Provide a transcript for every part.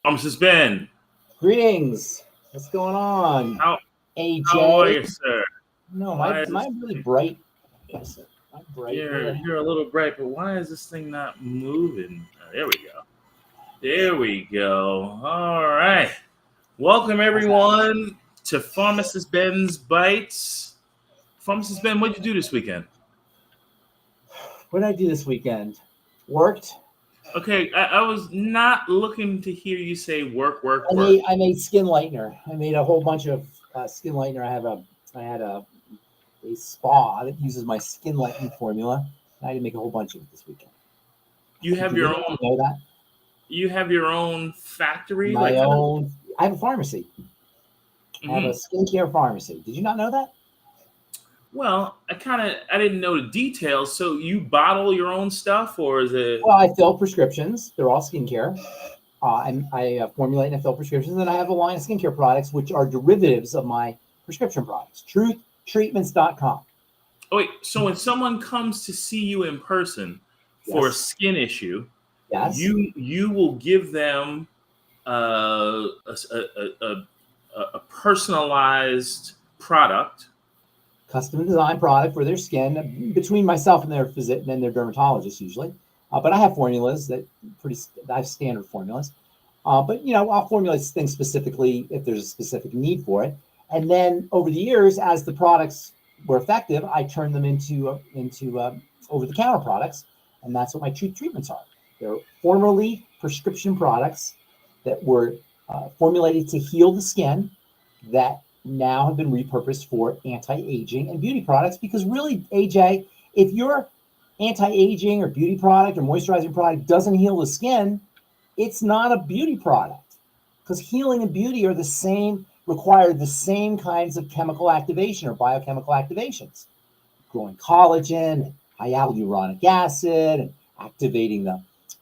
Pharmacist Ben. Greetings. What's going on? AJ. How are you, sir? No, mine's really bright. Yes, I'm bright. You're a little bright, but why is this thing not moving? There we go. There we go. All right. Welcome, everyone, to Pharmacist Ben's Bytes. Pharmacist Ben, what did you do this weekend? What did I do this weekend? Worked. Okay, I was not looking to hear you say work. I made skin lightener. I made a whole bunch of skin lightener. I had a spa that uses my skin lightening formula. I had to make a whole bunch of it this weekend. You have your own. Know that? You have your own factory. I have a pharmacy. Mm-hmm. I have a skincare pharmacy. Did you not know that? Well, I didn't know the details. So you bottle your own stuff, or is it? Well, I fill prescriptions. They're all skincare. I formulate and fill prescriptions, and I have a line of skincare products, which are derivatives of my prescription products. TruthTreatments.com. Oh, wait. So when someone comes to see you in person for a skin issue, yes, you will give them a personalized product. Custom designed product for their skin between myself and their physician and their dermatologist usually. But I have formulas I have standard formulas. But I'll formulate things specifically if there's a specific need for it. And then over the years, as the products were effective, I turned them into over-the-counter products, and that's what my Truth treatments are. They're formerly prescription products that were formulated to heal the skin that now have been repurposed for anti-aging and beauty products, because really, AJ, if your anti-aging or beauty product or moisturizing product doesn't heal the skin, it's not a beauty product, because healing and beauty are require the same kinds of chemical activation or biochemical activations, growing collagen and hyaluronic acid and activating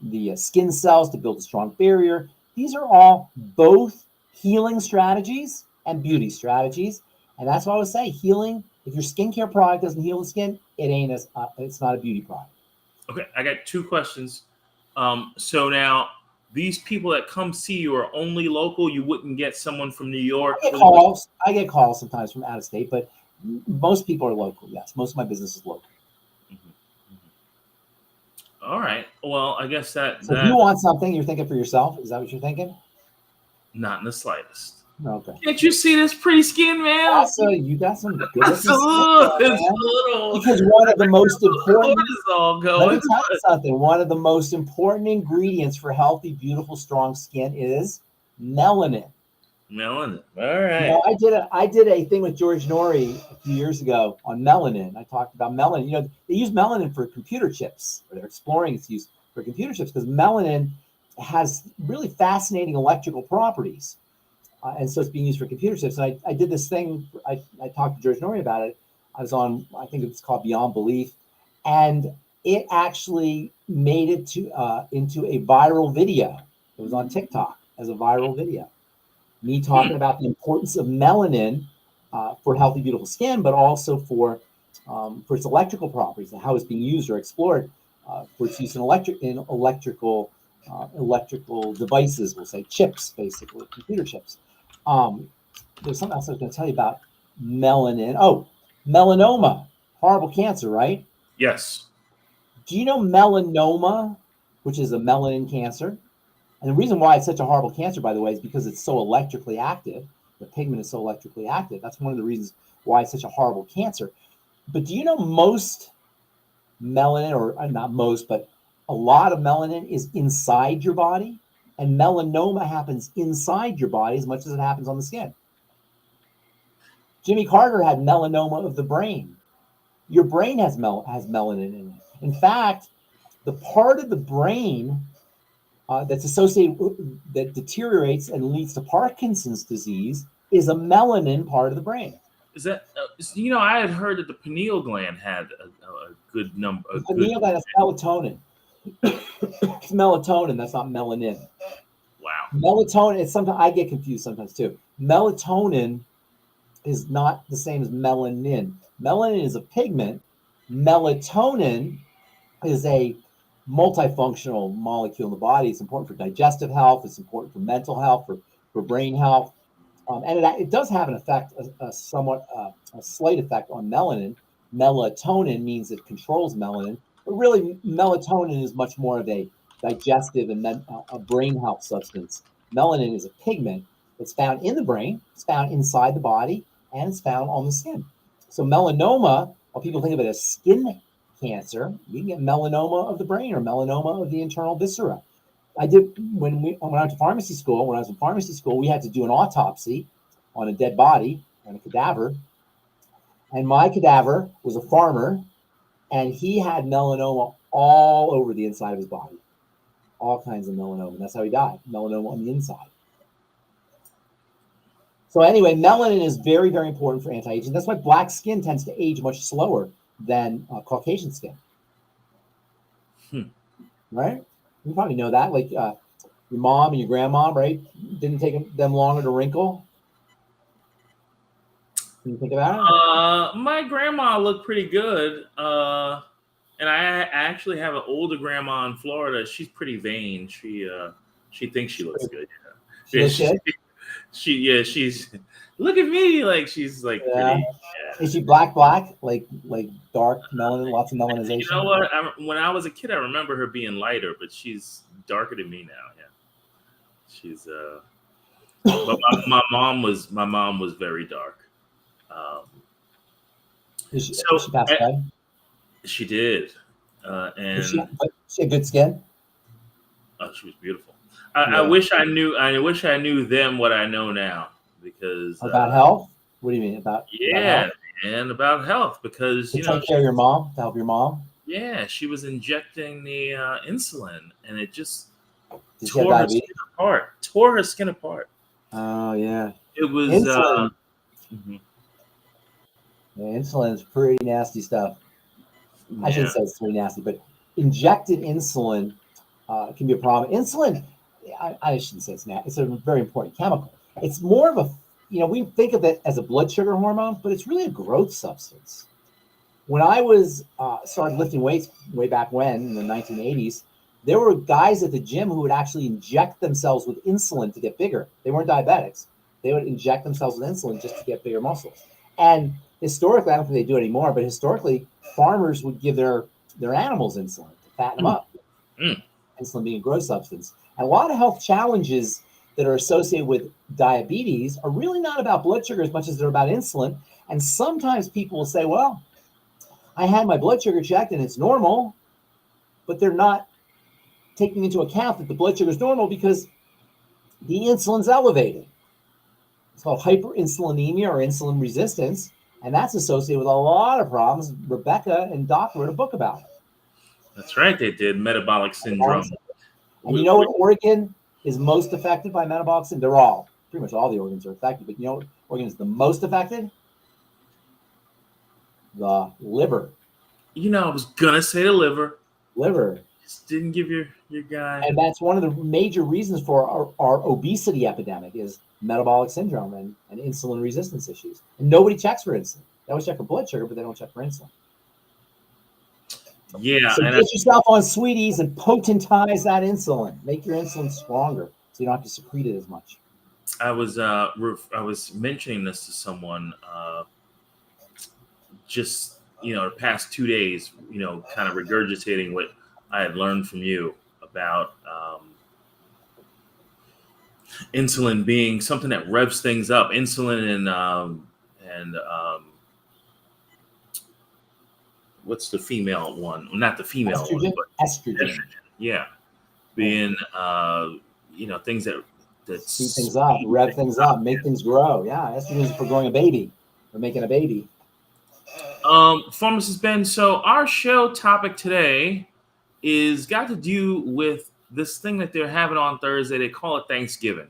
the skin cells to build a strong barrier. These are all both healing strategies and beauty strategies. And that's why I would say healing, if your skincare product doesn't heal the skin, it's not a beauty product. Okay, I got two questions. So now, these people that come see you are only local? You wouldn't get someone from New York? I get calls sometimes from out of state, but most people are local, yes. Most of my business is local. Mm-hmm. Mm-hmm. All right. Well, I guess that... So if you want something, you're thinking for yourself? Is that what you're thinking? Not in the slightest. Okay. Can't you see this pretty skin, man? So you got some good It's a little. Because one of the most important. Cortisol going. Let me tell you something. One of the most important ingredients for healthy, beautiful, strong skin is melanin. Melanin. All right. I did a thing with George Norrie a few years ago on melanin. I talked about melanin. They use melanin for computer chips, or they're exploring its use for computer chips, because melanin has really fascinating electrical properties. And so it's being used for computer chips. And I did this thing. I talked to George Norrie about it. I was on, I think it's called Beyond Belief, and it actually made it into a viral video. It was on TikTok as a viral video. Me talking about the importance of melanin for healthy, beautiful skin, but also for its electrical properties and how it's being used or explored for its use in electrical devices. We'll say chips, basically computer chips. There's something else I was going to tell you about melanin. Oh, melanoma, horrible cancer, right? Yes. Do you know melanoma, which is a melanin cancer? And the reason why it's such a horrible cancer, by the way, is because it's so electrically active. The pigment is so electrically active. That's one of the reasons why it's such a horrible cancer. But do you know most melanin, or not most, but a lot of melanin is inside your body? And melanoma happens inside your body as much as it happens on the skin. Jimmy Carter had melanoma of the brain. Your brain has melanin in it. In fact, the part of the brain that's associated that deteriorates and leads to Parkinson's disease is a melanin part of the brain. Is that I had heard that the pineal gland had a good number. The pineal gland is melatonin. It's melatonin. That's not melanin. Wow. Melatonin. It's sometimes I get confused sometimes too. Melatonin is not the same as melanin. Melanin is a pigment. Melatonin is a multifunctional molecule in the body. It's important for digestive health. It's important for mental health, for brain health. And it does have an effect, a slight effect on melanin. Melatonin means it controls melanin, but really melatonin is much more of a digestive and a brain health substance. Melanin is a pigment. It's found in the brain, it's found inside the body, and it's found on the skin. So melanoma, while people think of it as skin cancer, you can get melanoma of the brain or melanoma of the internal viscera. I did when I went to pharmacy school. When I was in pharmacy school, we had to do an autopsy on a dead body, on a cadaver. And my cadaver was a farmer, and he had melanoma all over the inside of his body, all kinds of melanoma. And that's how he died, melanoma on the inside. So anyway, melanin is very, very important for anti-aging. That's why black skin tends to age much slower than Caucasian skin. Right? You probably know that. Like your mom and your grandma, right? Didn't take them longer to wrinkle. Can you think about it? My grandma looked pretty good. And I actually have an older grandma in Florida. She's pretty vain. She thinks she looks good. She's look at me, like she's like pretty. Yeah. Is she black, like dark melanin, lots of melanization? You know what? When I was a kid, I remember her being lighter, but she's darker than me now. Yeah, she's. But my mom was very dark. She passed away? She did, and she had good skin. Oh, she was beautiful. I wish I knew then what I know now, because about health. What do you mean about? Yeah, and about health, because to take care of your mom, to help your mom. Yeah, she was injecting the insulin, and it just tore her skin apart. Oh yeah, it was insulin. Yeah, insulin is pretty nasty stuff. I shouldn't say it's pretty nasty, but injected insulin can be a problem. Insulin, I shouldn't say it's nasty. It's a very important chemical. It's more of a, we think of it as a blood sugar hormone, but it's really a growth substance. When I was started lifting weights way back when, in the 1980s, there were guys at the gym who would actually inject themselves with insulin to get bigger. They weren't diabetics. They would inject themselves with insulin just to get bigger muscles. And historically, I don't think they do it anymore, but historically, farmers would give their animals insulin to fatten them up. Insulin being a growth substance. And a lot of health challenges that are associated with diabetes are really not about blood sugar as much as they're about insulin. And sometimes people will say, well, I had my blood sugar checked and it's normal, but they're not taking into account that the blood sugar is normal because the insulin's elevated. It's called hyperinsulinemia or insulin resistance, and that's associated with a lot of problems. Rebecca and Doc wrote a book about it. That's right, they did. Metabolic syndrome. And you know what organ is most affected by metabolic syndrome? They're all, pretty much all the organs are affected, but you know what organ is the most affected? The liver. I was gonna say the liver. Liver. Just didn't give your guy. And that's one of the major reasons for our obesity epidemic is metabolic syndrome and insulin resistance issues. And nobody checks for insulin. They always check for blood sugar, but they don't check for insulin. Yeah. So get yourself on sweeties and potentize that insulin. Make your insulin stronger so you don't have to secrete it as much. I was mentioning this to someone just the past 2 days, kind of regurgitating what I had learned from you about insulin being something that revs things up. Insulin and what's the female one? Not the female estrogen? One, but estrogen. Yeah, being things that speed things up, rev things up, make things grow. Yeah, estrogen is for growing a baby, for making a baby. Pharmacist Ben, so our show topic today is got to do with this thing that they're having on Thursday. They call it Thanksgiving.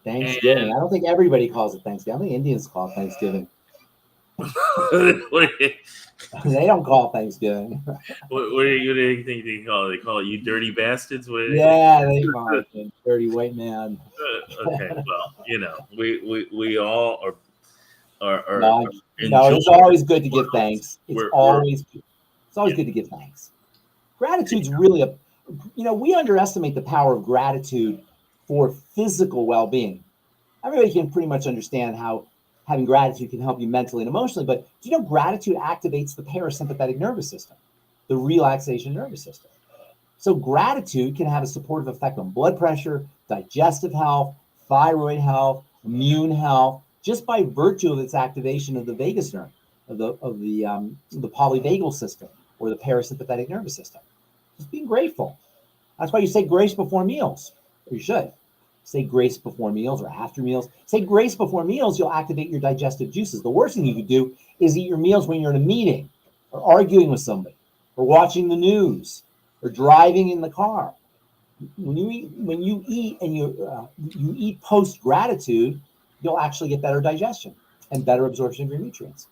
Thanksgiving. And I don't think everybody calls it Thanksgiving. I think Indians call it Thanksgiving. They don't call it Thanksgiving. What do you think they call it? They call it you dirty bastards? Yeah, they call it dirty white man. Okay, well, we all are no, it's always good to give thanks. It's always good to give thanks. Gratitude's really we underestimate the power of gratitude for physical well-being. Everybody can pretty much understand how having gratitude can help you mentally and emotionally, but do you know gratitude activates the parasympathetic nervous system, the relaxation nervous system? So gratitude can have a supportive effect on blood pressure, digestive health, thyroid health, immune health, just by virtue of its activation of the vagus nerve, of the polyvagal system or the parasympathetic nervous system. Just being grateful. That's why you say grace before meals, or you should. Say grace before meals or after meals. Say grace before meals, you'll activate your digestive juices. The worst thing you could do is eat your meals when you're in a meeting or arguing with somebody or watching the news or driving in the car. When you eat and you eat post gratitude, you'll actually get better digestion and better absorption of your nutrients.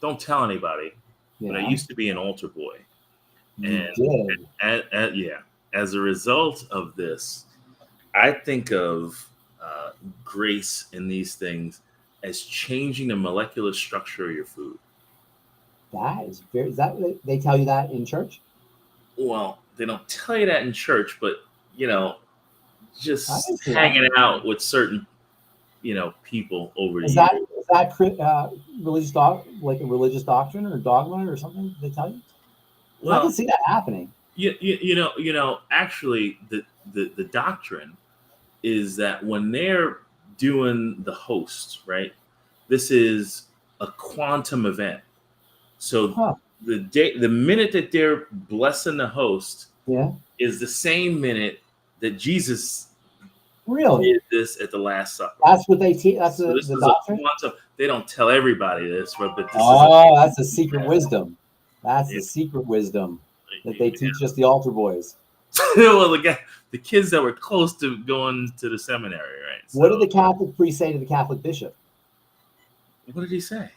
Don't tell anybody, but I used to be an altar boy. As a result of this, I think of grace in these things as changing the molecular structure of your food. They tell you that in church? Well, they don't tell you that in church, but just hanging out with certain people over the years. Is that religious like a religious doctrine or dogma or something they tell you? Well, I can see that happening. Actually, the doctrine is that when they're doing the host, right, this is a quantum event. So the minute that they're blessing the host is the same minute that Jesus did this at the Last Supper. That's what they teach. That's the doctrine. They don't tell everybody this, but this that's a secret wisdom. That's the secret wisdom that they teach us, the altar boys. Well, the kids that were close to going to the seminary, right? So, what did the Catholic priest say to the Catholic bishop? What did he say?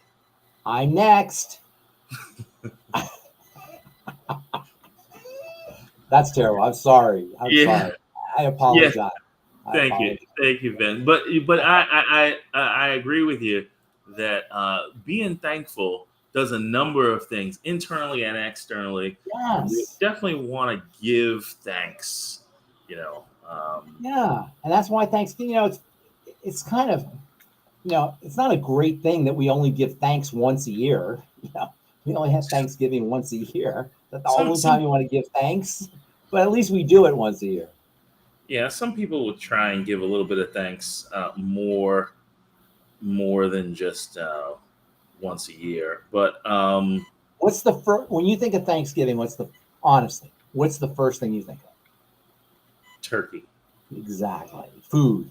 I'm next. That's terrible. I'm sorry. Sorry. I apologize. Yeah. Thank you, Ben. But I agree with you that being thankful does a number of things internally and externally. Yes. We definitely want to give thanks. And that's why Thanksgiving. It's kind of it's not a great thing that we only give thanks once a year. We only have Thanksgiving once a year. That's the only time you want to give thanks. But at least we do it once a year. Yeah, some people will try and give a little bit of thanks more than just once a year. But what's the first when you think of Thanksgiving? What's the first thing you think of? Turkey. Exactly. Food.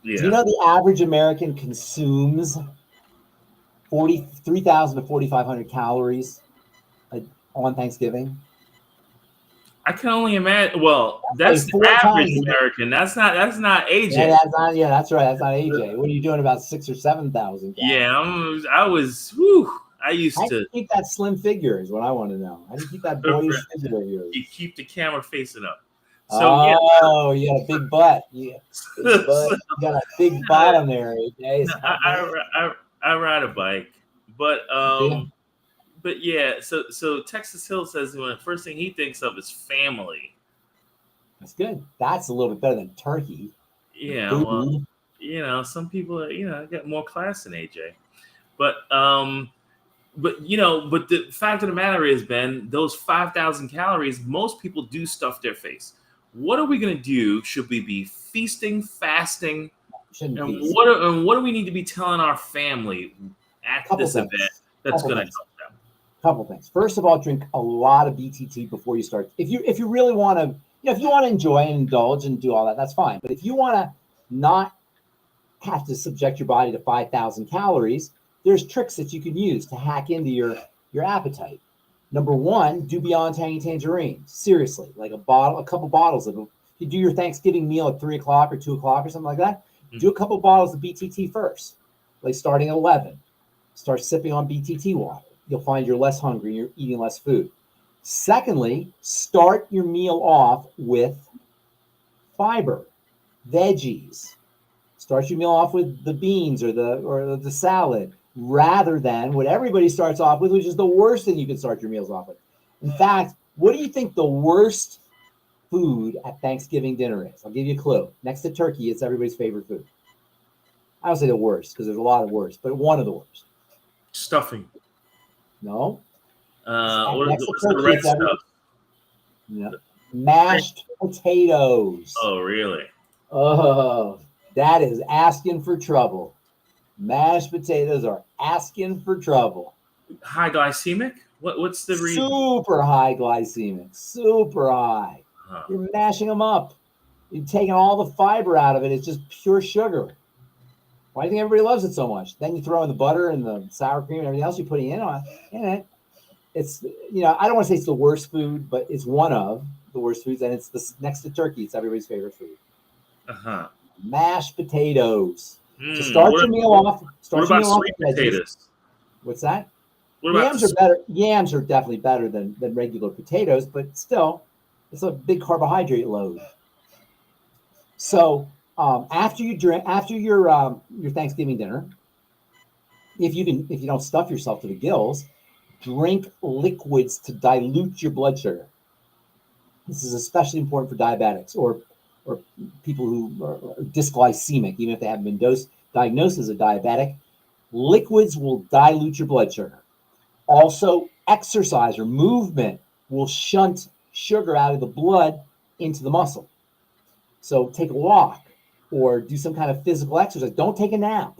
Yeah. Do you know the average American consumes 3,000 to 4,500 calories on Thanksgiving? I can only imagine. Well, that's the average American. That's not AJ. Yeah, that's right. That's not AJ. What are you doing about 6,000 or 7,000? Yeah, I used to keep that slim figure is what I want to know. How do you keep that boyish figure of yours? You keep the camera facing up. So you got a big butt. Yeah, big butt. You got a big bottom there, AJ. I ride a bike, but So Texas Hill says the first thing he thinks of is family. That's good. That's a little bit better than turkey. Yeah, well, some people got more class than AJ, but the fact of the matter is, Ben, those 5,000 calories, most people do stuff their face. What are we going to do? Should we be feasting, fasting? And what do we need to be telling our family at this event that's going to help them? Couple things. First of all, drink a lot of BTT before you start. If you really want to, if you want to enjoy and indulge and do all that, that's fine. But if you want to not have to subject your body to 5,000 calories, there's tricks that you can use to hack into your appetite. Number one, do Beyond Tangy Tangerine. Seriously, like a couple bottles of them. You do your Thanksgiving meal at 3 o'clock or 2 o'clock or something like that. Do a couple bottles of BTT first, like starting at 11. Start sipping on BTT water. You'll find you're less hungry, you're eating less food. Secondly, start your meal off with fiber, veggies. Start your meal off with the beans or the salad, rather than what everybody starts off with, which is the worst thing you can start your meals off with. In fact, what do you think the worst food at Thanksgiving dinner is? I'll give you a clue. Next to turkey, it's everybody's favorite food. I don't say the worst because there's a lot of worst, but one of the worst. Stuffing. No. What's the red stuff? No. Mashed potatoes. Oh, really? Oh, that is asking for trouble. Mashed potatoes are asking for trouble. High glycemic? What's the reason? Super high glycemic. Super high. Huh. You're mashing them up. You're taking all the fiber out of it. It's just pure sugar. Why do you think everybody loves it so much? Then you throw in the butter and the sour cream and everything else you're putting in it. It's, I don't want to say it's the worst food, but it's one of the worst foods. And it's next to turkey. It's everybody's favorite food. Uh-huh. Mashed potatoes. So start your meal off. What about sweet potatoes? What's that? What are better. Yams are definitely better than regular potatoes, but still, it's a big carbohydrate load. So after your Thanksgiving dinner, if you don't stuff yourself to the gills, drink liquids to dilute your blood sugar. This is especially important for diabetics or people who are dysglycemic, even if they haven't been diagnosed as a diabetic. Liquids will dilute your blood sugar. Also, exercise or movement will shunt sugar out of the blood into the muscle. So take a walk or do some kind of physical exercise. Don't take a nap.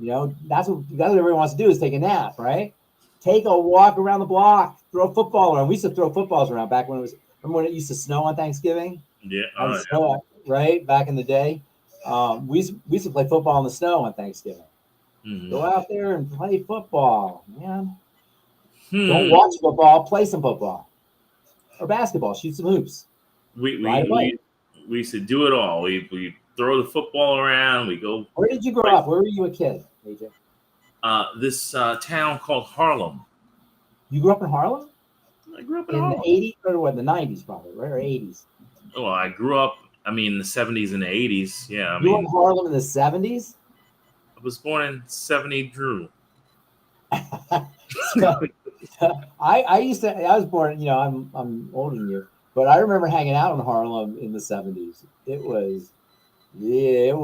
That's what everybody wants to do, is take a nap, right? Take a walk around the block, throw a football around. We used to throw footballs around back when remember when it used to snow on Thanksgiving? Yeah. Snow, right? Back in the day. We used to play football in the snow on Thanksgiving. Mm-hmm. Go out there and play football, man. Don't watch football, play some football. Or basketball, shoot some hoops. We used to do it all. We throw the football around, we go. Where did you grow up? Where were you a kid, AJ? This town called Harlem. You grew up in Harlem? I grew up in Harlem. The 80s or what? The 90s probably, right? Or 80s? Oh, I grew up, in the 70s and the 80s. Yeah. You were in Harlem in the 70s? I was born in 70 Drew. I was born, I'm older than you, but I remember hanging out in Harlem in the 70s. It was rough.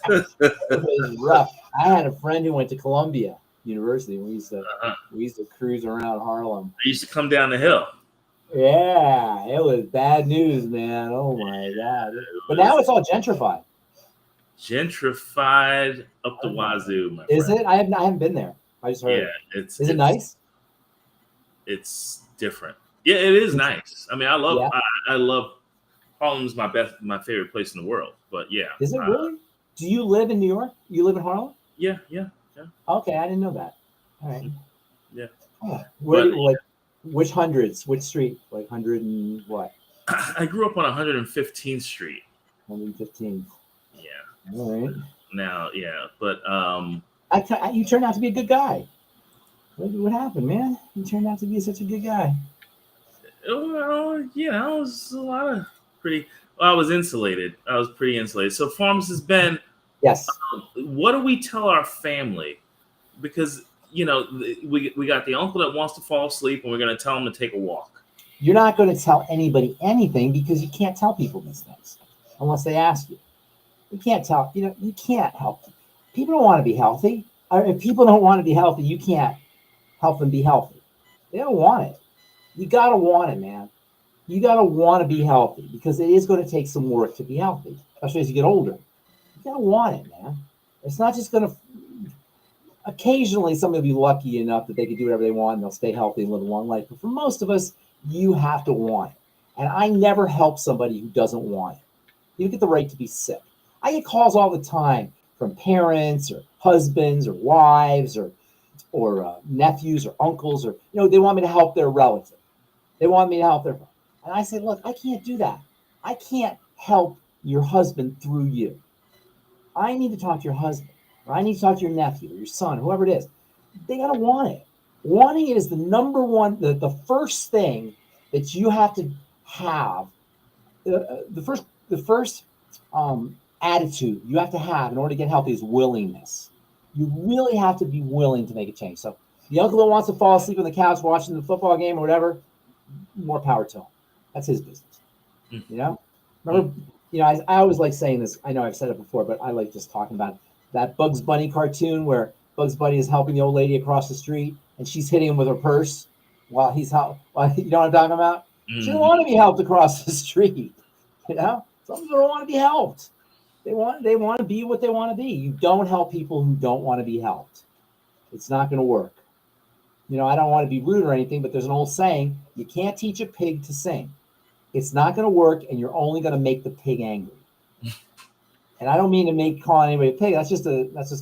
It was rough. I had a friend who went to Columbia University. We used to cruise around Harlem. I used to come down the hill. Yeah, it was bad news, man. Oh my God! But now it's all gentrified. Gentrified up the wazoo, my Is friend. it? I haven't been there. I just heard. Yeah, Is it nice? It's different. Yeah, it is nice. I love Harlem's my favorite place in the world. But yeah. Is it really? Do you live in New York? You live in Harlem? Yeah. Okay, I didn't know that. All right. Yeah. Oh, which hundreds? Which street? Like 100 and what? I grew up on 115th Street. 115th. Yeah. All right. Now, yeah, but you turned out to be a good guy. What happened, man? You turned out to be such a good guy. Well, it was a lot of pretty. Well, I was insulated. I was pretty insulated. So, Pharmacist Ben, yes. What do we tell our family? Because we got the uncle that wants to fall asleep, and we're going to tell him to take a walk. You're not going to tell anybody anything because you can't tell people these things unless they ask you. You can't tell. You can't help them. People don't want to be healthy. If people don't want to be healthy, you can't help them be healthy. They don't want it. You got to want it, man. You got to want to be healthy because it is going to take some work to be healthy, especially as you get older. You got to want it, man. It's not just going to. Occasionally, somebody will be lucky enough that they can do whatever they want and they'll stay healthy and live a long life. But for most of us, you have to want it. And I never help somebody who doesn't want it. You get the right to be sick. I get calls all the time from parents or husbands or wives or nephews or uncles or they want me to help their relative. They want me to help their. And I say, look, I can't do that. I can't help your husband through you. I need to talk to your husband. Or I need to talk to your nephew or your son, whoever it is. They got to want it. Wanting it is the number one, the first thing that you have to have. The first attitude you have to have in order to get healthy is willingness. You really have to be willing to make a change. So the uncle that wants to fall asleep on the couch watching the football game or whatever, more power to him. That's his business. You know? Remember, I always like saying this. I know I've said it before, but I like just talking about it. That Bugs Bunny cartoon where Bugs Bunny is helping the old lady across the street and she's hitting him with her purse while you know what I'm talking about? She don't want to be helped across the street. Some people don't want to be helped. They want to be what they want to be. You don't help people who don't want to be helped. It's not going to work. I don't want to be rude or anything, but there's an old saying, you can't teach a pig to sing. It's not going to work, and you're only going to make the pig angry. And I don't mean to call anybody a pig. That's just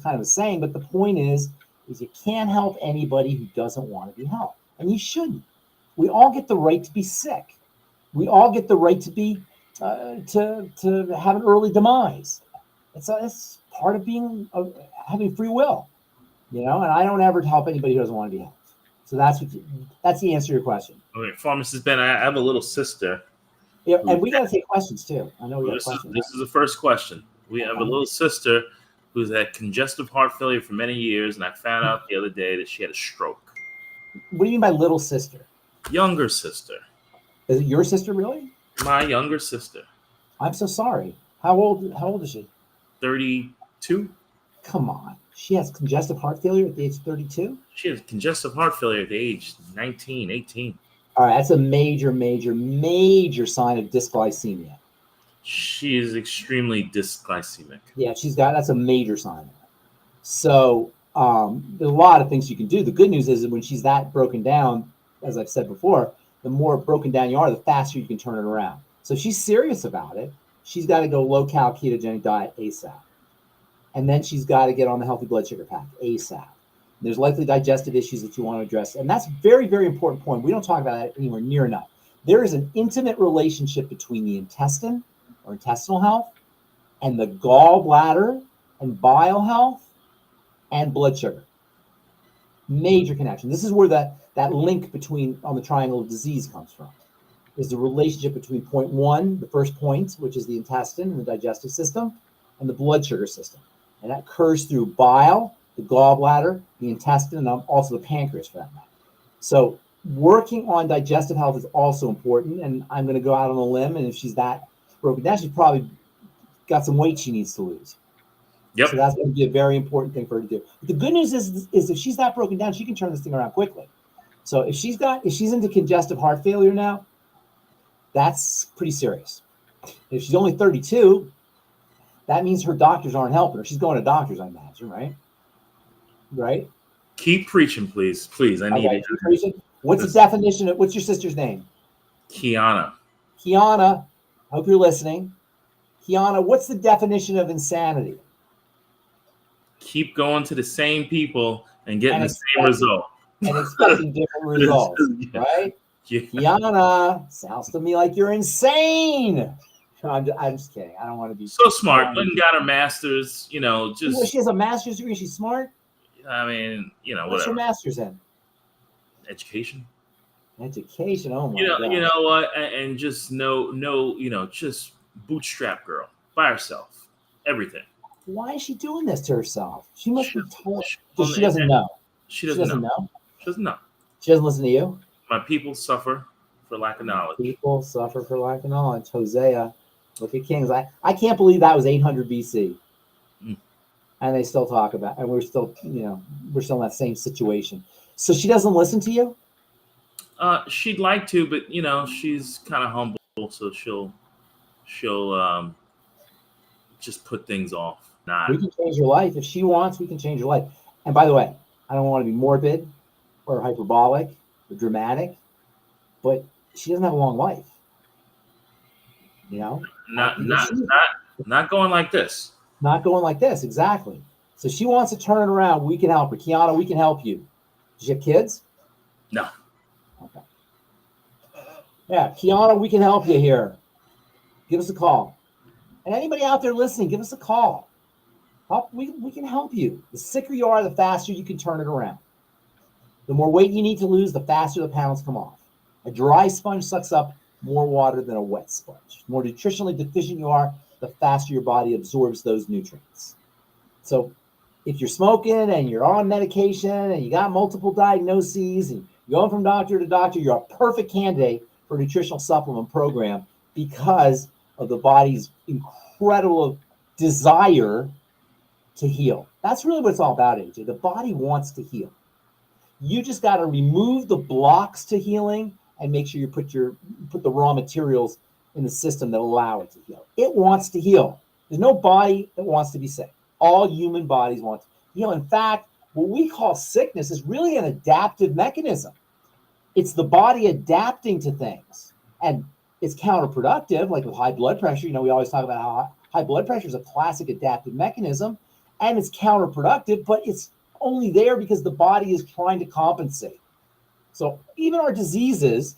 kind of a saying. But the point is you can't help anybody who doesn't want to be helped, and you shouldn't. We all get the right to be sick. We all get the right to be to have an early demise. It's part of having free will, and I don't ever help anybody who doesn't want to be helped. So that's the answer to your question. Okay, Pharmacist Ben, I have a little sister. Yeah, and we got to take questions too. I know we got questions. This is the first question. We have a little sister who's had congestive heart failure for many years, and I found out the other day that she had a stroke. What do you mean by little sister? Younger sister. Is it your sister, really? My younger sister. I'm so sorry. How old is she? 32. Come on. She has congestive heart failure at the age of 32? She has congestive heart failure at the age 19, 18. All right, that's a major, major, major sign of dysglycemia. She is extremely dysglycemic. Yeah, that's a major sign. So there's a lot of things you can do. The good news is that when she's that broken down, as I've said before, the more broken down you are, the faster you can turn it around. So if she's serious about it, she's got to go low-cal ketogenic diet ASAP. And then she's got to get on the healthy blood sugar pack ASAP. There's likely digestive issues that you want to address. And that's a very, very important point. We don't talk about that anywhere near enough. There is an intimate relationship between the intestine or intestinal health and the gallbladder and bile health and blood sugar. Major connection. This is where that link on the triangle of disease comes from, is the relationship between point one, the first point, which is the intestine and the digestive system, and the blood sugar system. And that occurs through bile, the gallbladder, the intestine, and also the pancreas for that matter. So working on digestive health is also important. And I'm going to go out on a limb. And if she's that broken down, she's probably got some weight she needs to lose. Yep. So that's going to be a very important thing for her to do. But the good news is if she's that broken down, she can turn this thing around quickly. So if she's into congestive heart failure now, that's pretty serious. If she's only 32, that means her doctors aren't helping her. She's going to doctors, I imagine, right? Right? Keep preaching, please. Please, I need it. Keep preaching. What's the definition of, what's your sister's name? Kiana. Kiana, I hope you're listening. Kiana, what's the definition of insanity? Keep going to the same people and getting the same result. And expecting different results, right? Yeah. Kiana, sounds to me like you're insane. I'm just kidding. I don't want to be so smart. Went and got her master's. She has a master's degree. She's smart. I mean, What's whatever. her master's in? Education. Education. Oh my God. You know what? And just just bootstrap girl by herself. Everything. Why is she doing this to herself? She must be told. She doesn't know. She doesn't know. She doesn't know. She doesn't listen to you. My people suffer for lack of knowledge. People suffer for lack of knowledge. Hosea. Look at Kings. I can't believe that was 800 BC. And they still talk about, and we're still in that same situation. So she doesn't listen to you? She'd like to, but she's kind of humble, so she'll just put things off. We can change your life. If she wants, we can change your life. And by the way, I don't want to be morbid or hyperbolic or dramatic, but she doesn't have a long life. Not going like this. Not going like this, exactly. So she wants to turn it around. We can help her. Kiana, we can help you. Does she have kids? No. Okay. Yeah, Kiana, we can help you here. Give us a call. And anybody out there listening, give us a call. We can help you. The sicker you are, the faster you can turn it around. The more weight you need to lose, the faster the pounds come off. A dry sponge sucks up more water than a wet sponge. The more nutritionally deficient you are, the faster your body absorbs those nutrients. So if you're smoking and you're on medication and you got multiple diagnoses and you're going from doctor to doctor, you're a perfect candidate for a nutritional supplement program because of the body's incredible desire to heal. That's really what it's all about, AJ. The body wants to heal. You just got to remove the blocks to healing and make sure you put the raw materials in the system that allow it to heal. It wants to heal. There's no body that wants to be sick. All human bodies want to heal. In fact, what we call sickness is really an adaptive mechanism. It's the body adapting to things. And it's counterproductive, like with high blood pressure. We always talk about how high blood pressure is a classic adaptive mechanism, and it's counterproductive, but it's only there because the body is trying to compensate. So even our diseases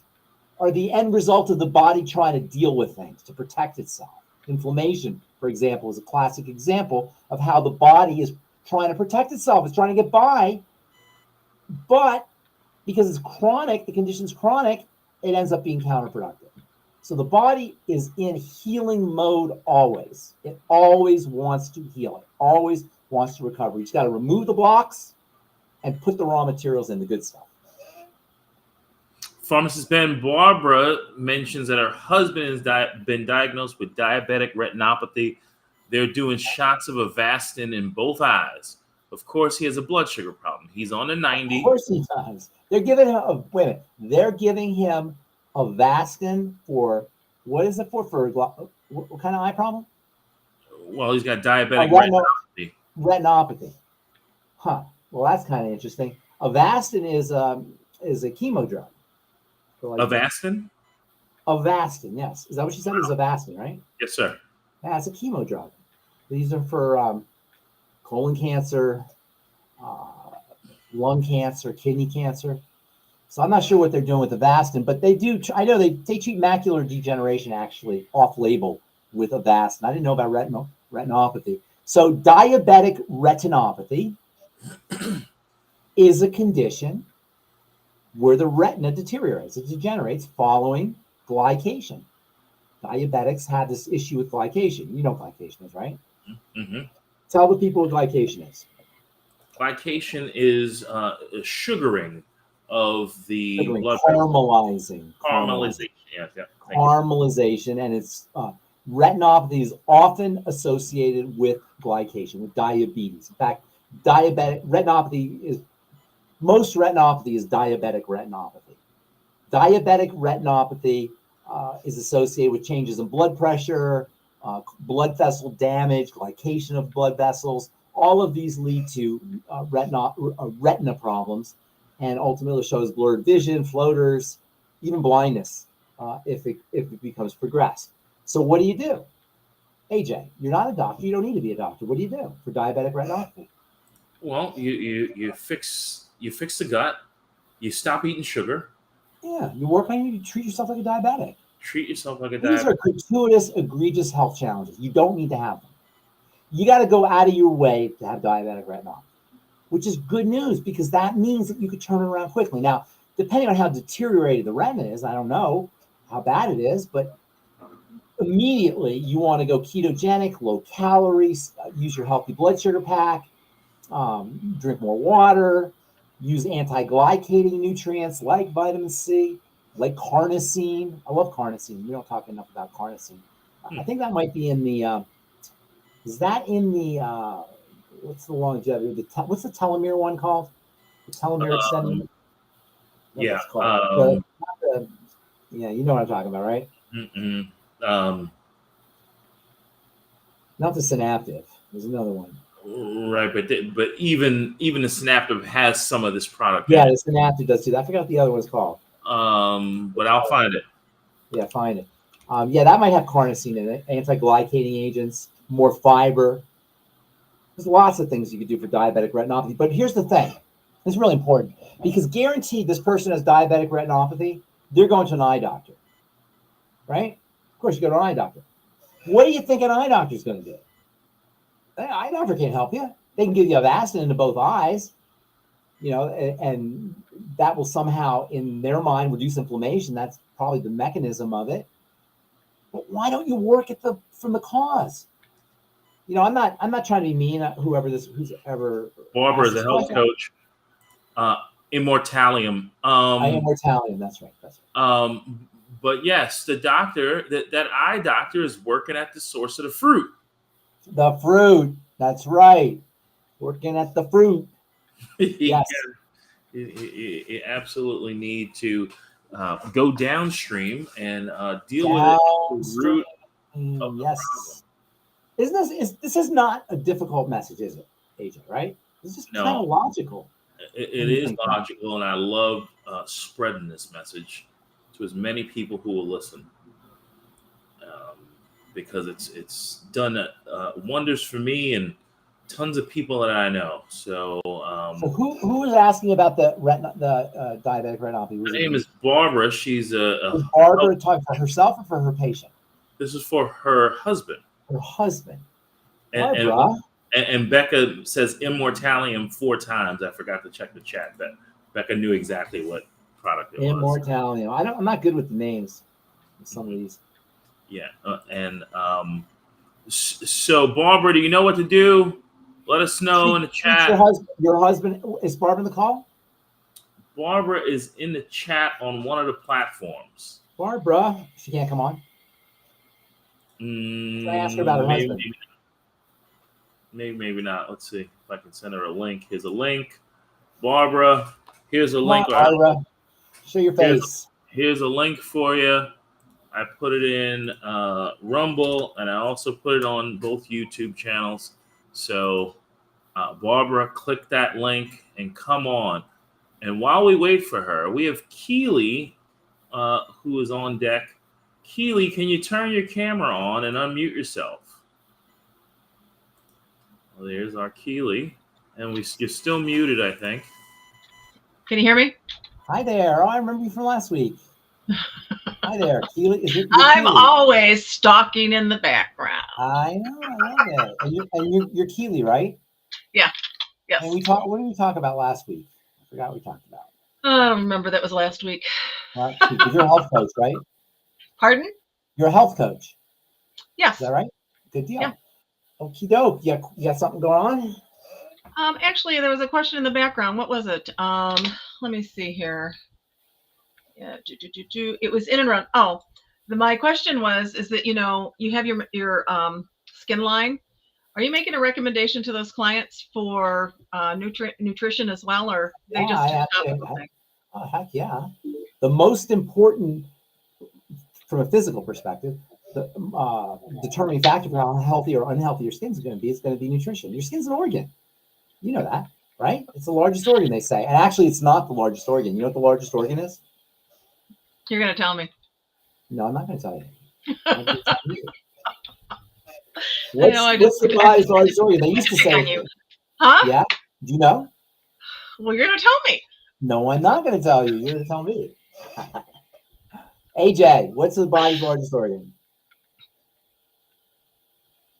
are the end result of the body trying to deal with things, to protect itself. Inflammation, for example, is a classic example of how the body is trying to protect itself. It's trying to get by, but because it's chronic, the condition's chronic, it ends up being counterproductive. So the body is in healing mode always. It always wants to heal. It always wants to recover. You just got to remove the blocks and put the raw materials in, the good stuff. Pharmacist Ben Barbara mentions that her husband has been diagnosed with diabetic retinopathy. They're doing shots of Avastin in both eyes. Of course, he has a blood sugar problem. He's on a 90. Of course he does. They're giving him They're giving him Avastin for, what is it for? For what kind of eye problem? Well, he's got diabetic retinopathy. Retinopathy. Huh. Well, that's kind of interesting. Avastin is a chemo drug. Avastin? Avastin, yes. Is that what she said? It was Avastin, right? Yes, sir. Yeah, it's a chemo drug. These are for colon cancer, lung cancer, kidney cancer. So I'm not sure what they're doing with Avastin, but they do. I know they treat macular degeneration actually off-label with Avastin. I didn't know about retinopathy. So diabetic retinopathy is a condition where the retina deteriorates. It degenerates following glycation. Diabetics have this issue with glycation. You know what glycation is, right? Mm-hmm. Tell the people what glycation is. Glycation is sugaring of the blood caramelizing. Yeah. Caramelization, and it's retinopathy is often associated with glycation, with diabetes. In fact, most retinopathy is diabetic retinopathy. Diabetic retinopathy is associated with changes in blood pressure, blood vessel damage, glycation of blood vessels. All of these lead to retina problems, and ultimately shows blurred vision, floaters, even blindness if it becomes progressed. So what do you do? AJ, you're not a doctor. You don't need to be a doctor. What do you do for diabetic retinopathy? Well, you fix the gut. You stop eating sugar. Yeah, you work on you treat yourself like a diabetic. Treat yourself like a diabetic. These are gratuitous, egregious health challenges. You don't need to have them. You got to go out of your way to have diabetic retinopathy, which is good news because that means that you could turn it around quickly. Now, depending on how deteriorated the retina is, I don't know how bad it is, but immediately you want to go ketogenic, low calories, use your healthy blood sugar pack, drink more water, use anti-glycating nutrients like vitamin C, like carnosine. I love carnosine. We don't talk enough about carnosine. I think that might be in the, is that in the, what's the longevity? What's the telomere one called? The telomere extending? Yeah. Yeah, you know what I'm talking about, right? Not the synaptive. There's another one. Right, but even the synaptive has some of this product. Yeah, the synaptive does too. I forgot what the other one's called. But I'll find it. Yeah, find it. Yeah, that might have carnosine in it. Anti-glycating agents, more fiber. There's lots of things you could do for diabetic retinopathy. But here's the thing. It's really important because guaranteed this person has diabetic retinopathy, they're going to an eye doctor, right? Of course, you go to an eye doctor. What do you think an eye doctor is going to do? An eye doctor can't help you. They can give you Avastin into both eyes, and that will somehow, in their mind, reduce inflammation. That's probably the mechanism of it. But why don't you work from the cause? You know, I'm not trying to be mean at who's ever Barbara is asked a this health question. coach. Immortalium. I am Italian. That's right. But yes, the doctor, that eye doctor, is working at the source of the fruit. The fruit. That's right. Working at the fruit. Yes. You absolutely need to go downstream and deal with it at the root of the problem. Isn't this is not a difficult message, is it, Agent? Right? It's just kind of logical. It is logical, and I love spreading this message to as many people who will listen, because it's done wonders for me and tons of people that I know. So who was asking about the diabetic retinopathy? Her name is Barbara. She's was Barbara talking for herself or for her patient? This is for her husband. Her husband. Barbara. And Becca says Immortalium 4 times. I forgot to check the chat, but Becca knew exactly what product it was. Immortalium. I'm not good with the names of some of these. Yeah, so Barbara, do you know what to do? Let us know in the chat. Your husband, is Barbara in the call? Barbara is in the chat on one of the platforms. Barbara, she can't come on. Can I ask her about her husband? Maybe not. Let's see if I can send her a link. Here's a link. Barbara, here's a link. Barbara, show your face. Here's a link for you. I put it in Rumble, and I also put it on both YouTube channels. So, Barbara, click that link and come on. And while we wait for her, we have Keely, who is on deck. Keely, can you turn your camera on and unmute yourself? Well, there's our Keely. And you're still muted, I think. Can you hear me? Hi there. Oh, I remember you from last week. Hi there, Keely. I'm always stalking in the background. I know, I love it. And you're Keely, right? Yeah. Yes. And what did we talk about last week? I forgot what we talked about. I don't remember. That was last week. You're a health coach, right? Pardon? You're a health coach. Yes. Is that right? Good deal. Yeah. Okie doke. You got something going on? Actually, there was a question in the background. What was it? Let me see here. Yeah, it was in and around. Oh, my question is that, you know, you have your skin line. Are you making a recommendation to those clients for nutrition as well, or they just do topical things? Oh, heck yeah. The most important, from a physical perspective, the determining factor for how healthy or unhealthy your skin is going to be nutrition. Your skin's an organ. You know that, right? It's the largest organ, they say. And actually, it's not the largest organ. You know what the largest organ is? You're going to tell me. No, I'm not going to tell you. I'm going to tell you. What's the body's largest organ? They used to say. Huh? Yeah. Do you know? Well, you're going to tell me. No, I'm not going to tell you. You're going to tell me. AJ, what's the body's largest organ?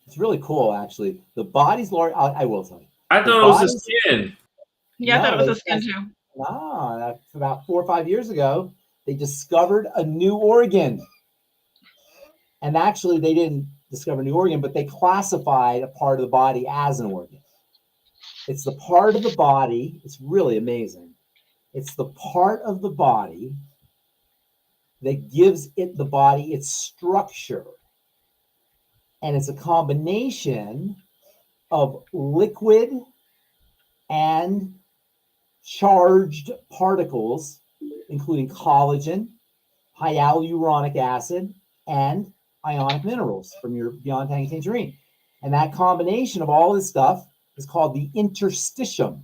It's really cool, actually. The body's large. I will tell you. I thought it was the skin. Yeah, I thought it was the skin too. No, about 4 or 5 years ago, they discovered a new organ. And actually, they didn't discover a new organ, but they classified a part of the body as an organ. It's the part of the body. It's really amazing. It's the part of the body that gives the body its structure. And it's a combination of liquid and charged particles, including collagen, hyaluronic acid, and ionic minerals from your Beyond Tangy Tangerine. And that combination of all this stuff is called the interstitium.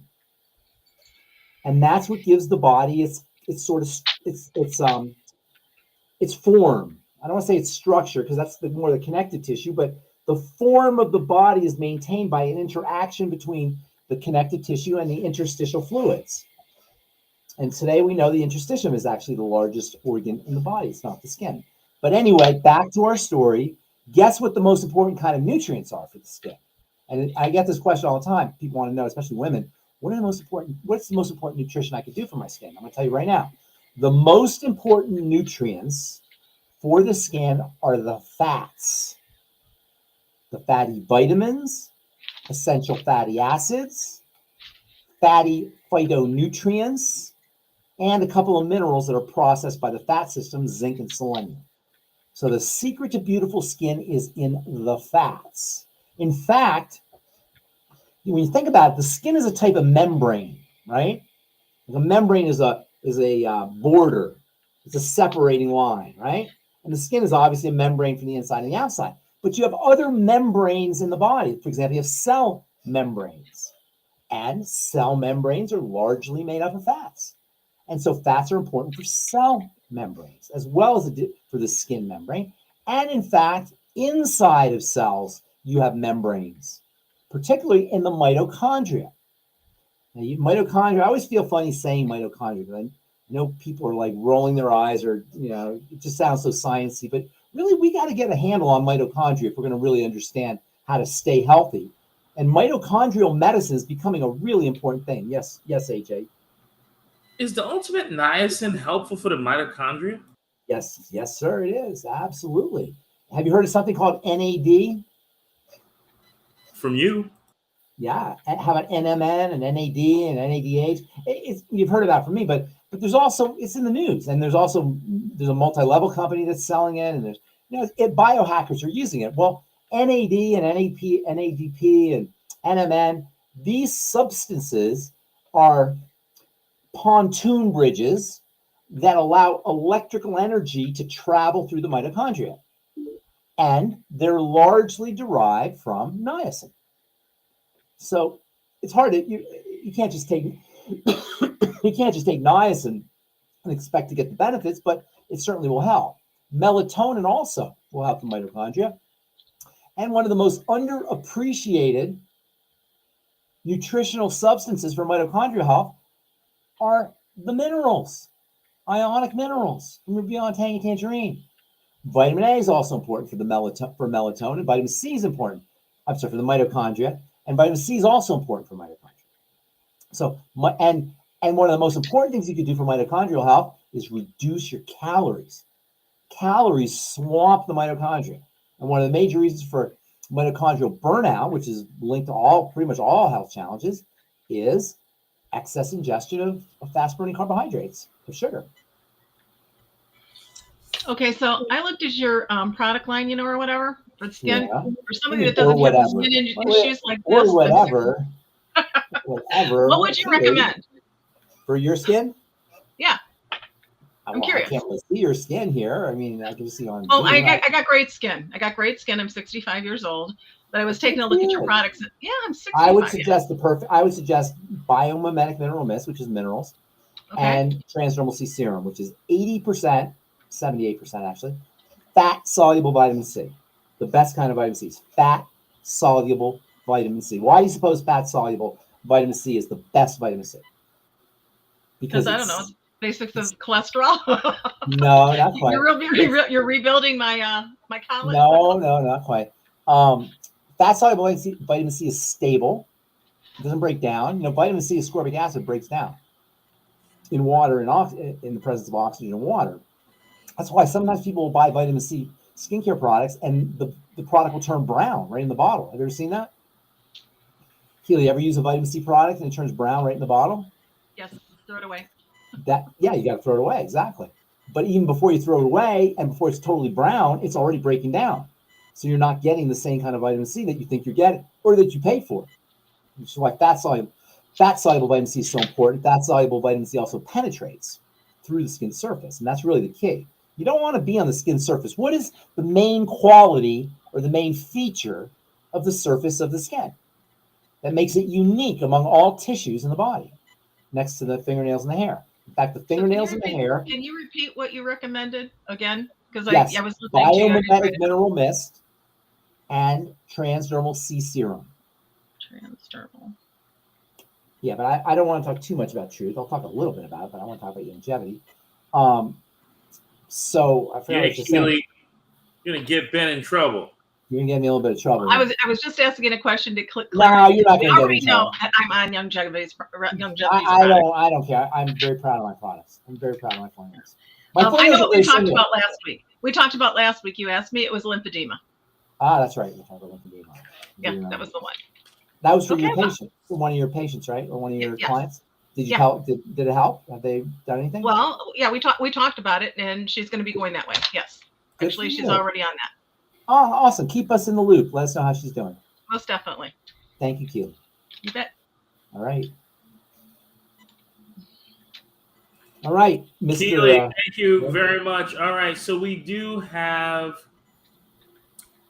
And that's what gives the body its form. I don't want to say its structure, because that's more the connective tissue, but the form of the body is maintained by an interaction between the connective tissue and the interstitial fluids. And today we know the interstitium is actually the largest organ in the body. It's not the skin. But anyway, back to our story. Guess what the most important kind of nutrients are for the skin? And I get this question all the time. People want to know, especially women, what's the most important nutrition I could do for my skin? I'm going to tell you right now. The most important nutrients for the skin are the fats, the fatty vitamins, essential fatty acids, fatty phytonutrients, and a couple of minerals that are processed by the fat system, zinc and selenium. So the secret to beautiful skin is in the fats. In fact, when you think about it, the skin is a type of membrane, right? The membrane is a border. It's a separating line, right? And the skin is obviously a membrane from the inside and the outside. But you have other membranes in the body. For example, you have cell membranes. And cell membranes are largely made up of fats. And so fats are important for cell membranes as well as for the skin membrane. And in fact, inside of cells, you have membranes, particularly in the mitochondria. Now, mitochondria, I always feel funny saying mitochondria because I know people are like rolling their eyes or, it just sounds so sciencey. But really, we got to get a handle on mitochondria if we're going to really understand how to stay healthy. And mitochondrial medicine is becoming a really important thing. Yes, AJ. Is the ultimate niacin helpful for the mitochondria? Yes, sir, it is. Absolutely. Have you heard of something called NAD? From you? Yeah. How about NMN and NAD and NADH? You've heard of that from me, but there's also, it's in the news, and there's a multi-level company that's selling it, and there's, biohackers are using it. Well, NAD and NADP and NMN, these substances are pontoon bridges that allow electrical energy to travel through the mitochondria. And they're largely derived from niacin. So it's hard to, you can't just take niacin and expect to get the benefits, but it certainly will help. Melatonin also will help the mitochondria. And one of the most underappreciated nutritional substances for mitochondrial health are the minerals, ionic minerals from Beyond Tangy Tangerine. Vitamin A is also important for melatonin. Vitamin C is important. For the mitochondria, and vitamin C is also important for mitochondria. So, and one of the most important things you can do for mitochondrial health is reduce your calories. Calories swamp the mitochondria, and one of the major reasons for mitochondrial burnout, which is linked to pretty much all health challenges, is excess ingestion of fast-burning carbohydrates, of sugar. Okay, so I looked at your product line, or whatever, for skin. Yeah. For somebody that doesn't have skin issues like this. Or whatever. Whatever. What would you recommend? For your skin? Yeah. I'm curious. I can't really see your skin here. I mean, I can see on. Oh, I got great skin. I'm 65 years old. But I was taking a look at your products. Yeah, I'm 65. I would suggest biomimetic mineral mist, which is minerals, and transdermal C serum, which is 80%, 78% actually, fat soluble vitamin C. The best kind of vitamin C is fat soluble vitamin C. Why do you suppose fat soluble vitamin C is the best vitamin C? Because I don't know. Basics of cholesterol. No, not quite. You're rebuilding my my college. No, not quite. Fat soluble vitamin C is stable. It doesn't break down. Vitamin C, ascorbic acid, breaks down in water and in the presence of oxygen and water. That's why sometimes people will buy vitamin C skincare products and the product will turn brown right in the bottle. Have you ever seen that? Keely, you ever use a vitamin C product and it turns brown right in the bottle? Yes, throw it away. You got to throw it away, exactly. But even before you throw it away and before it's totally brown, it's already breaking down. So you're not getting the same kind of vitamin C that you think you're getting or that you pay for. Which is why fat soluble vitamin C is so important. Fat soluble vitamin C also penetrates through the skin surface, and that's really the key. You don't want to be on the skin surface. What is the main quality or the main feature of the surface of the skin that makes it unique among all tissues in the body, next to the fingernails and the hair? In fact, the fingernails and the hair. Can you repeat what you recommended again? Because yes, I was listening to you. Biomimetic mineral mist and transdermal C serum. Transdermal. Yeah, but I don't want to talk too much about truth. I'll talk a little bit about it, but I want to talk about longevity. So I forgot what to say. You're gonna get Ben in trouble. You're gonna get me a little bit of trouble. I was just asking a question to click. No, you're not gonna get me already in know trouble. that I'm on Youngevity's product. I don't care. I'm very proud of my products. I'm very proud of my formulas. My I formulas know are what we very talked similar. about last week. We talked about last week. You asked me. It was lymphedema. Ah, that's right. We talked about lymphedema. Yeah, that was the one. That was for Okay, your well. patient, for one of your patients, right, or one of your Yes. clients. Did you Yeah. tell? Did it help? Have they done anything? Well, yeah, we talked about it, and she's going to be going that way. Yes, Good actually, for she's you. already on that. Oh, awesome! Keep us in the loop. Let us know how she's doing. Most definitely. Thank you, Keely. You bet. All right. All right, Mr. Keely, thank you very much. All right, so we do have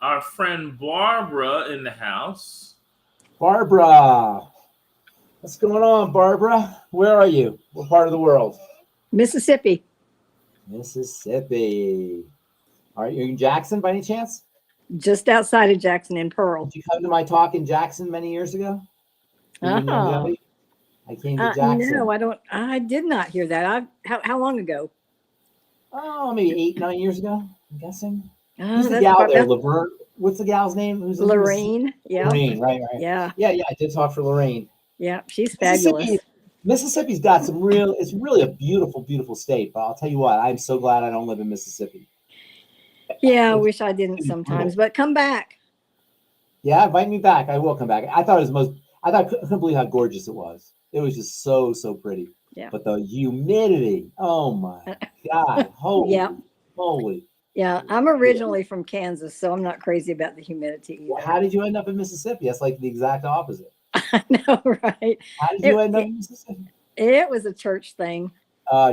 our friend Barbara in the house. Barbara. What's going on, Barbara? Where are you? What part of the world? Mississippi. Mississippi. All right, you're in Jackson by any chance? Just outside of Jackson in Pearl. Did you come to my talk in Jackson many years ago? Oh. I came to Jackson. No, I don't. I did not hear that. How long ago? Oh, maybe 8, 9 years ago, I'm guessing. Oh, Who's the that's gal about- there? Laverne. What's the gal's name? Who's Lorraine. Yeah. Lorraine, right. Yeah. Yeah, I did talk for Lorraine. Yeah, she's fabulous. Mississippi's got some real, it's really a beautiful, beautiful state. But I'll tell you what, I'm so glad I don't live in Mississippi. Yeah, I wish I didn't sometimes, but come back. Yeah, invite me back. I will come back. I couldn't believe how gorgeous it was. It was just so, so pretty. Yeah. But the humidity, oh my God. Holy. Yeah, I'm originally from Kansas, so I'm not crazy about the humidity either. How did you end up in Mississippi? That's like the exact opposite. I know, right? How did you end up in Mississippi? It was a church thing.